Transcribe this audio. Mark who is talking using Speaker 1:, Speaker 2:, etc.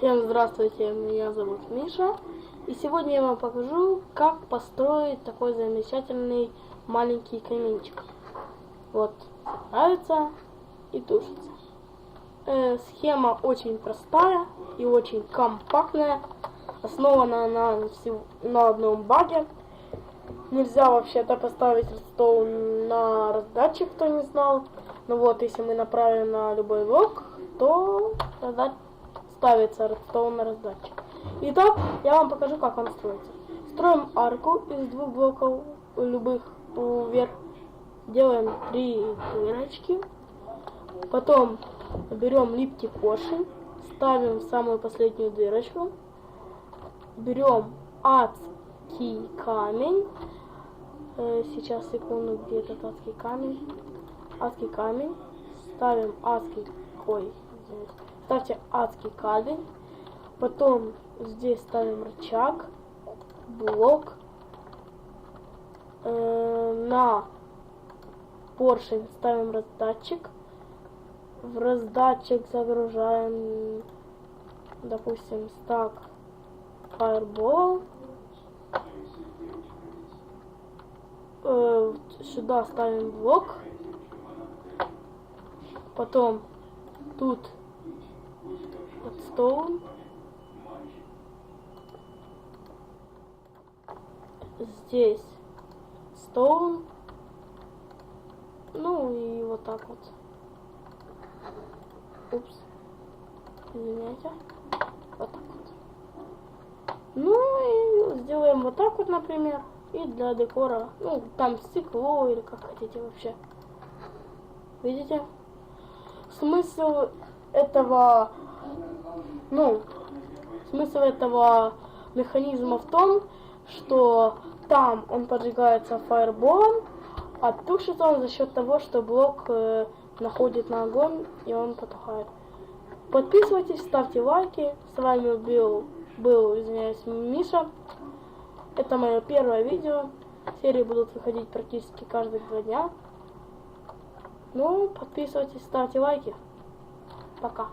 Speaker 1: Всем здравствуйте, меня зовут Миша, и сегодня я вам покажу, как построить такой замечательный маленький каминчик. Вот, нравится и тушится. Схема очень простая и очень компактная, основана на одном баге. Нельзя вообще-то поставить редстоун на раздатчик, кто не знал. Но вот, если мы направим на любой блок, то ставится редстоун на раздатчик. Итак, я вам покажу, как он строится. Строим арку из двух блоков, любых вверх. Делаем 3 дырочки. Потом берем липкий поршень, ставим в самую последнюю дырочку. Берем адский камень. Сейчас, секунду, где этот адский камень? Адский камень. Ставим ставьте адский камень. Потом здесь ставим рычаг, блок. На поршень ставим раздатчик. В раздатчик загружаем, допустим, стак фаербола. Сюда ставим блок. Потом тут редстоун. Здесь стоун. Ну и вот так вот. Упс. Извиняйте. Вот так вот. Ну и сделаем вот так вот, например. И для декора, ну, там стекло или как хотите вообще. Видите? Смысл этого механизма в том, что там он поджигается фаерболом, а тушится он за счет того, что блок находит на огонь и он потухает. Подписывайтесь, ставьте лайки. С вами был, извиняюсь, Миша. Это мое первое видео. Серии будут выходить практически каждые 2 дня. Ну, подписывайтесь, ставьте лайки. Пока.